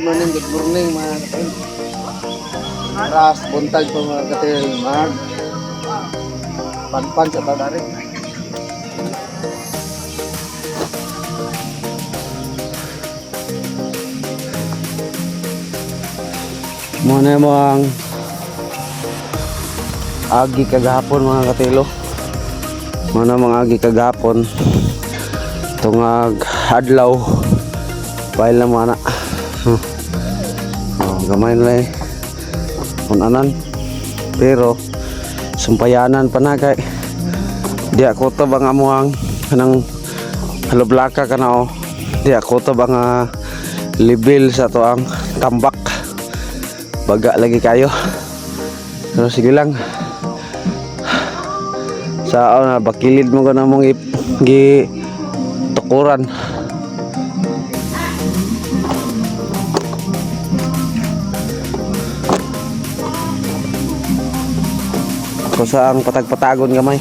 Good morning mga katil. Ras, buntag po mga katil. Mag panpan sa tadari. Muna mo ang agi kagahapon mga katilo. Muna mga agi kagahapon. Tungag adlaw. Pail na mana. Gamay na punanan pero sumpayanan pa na kay di ako to bang amuang kanang haloblaka kana o di ako to bang level sa to ang tambak baga lagi kayo pero sige lang sa bakilid mo ko na mong gi tukuran. Sa ang patag-patagon gamay.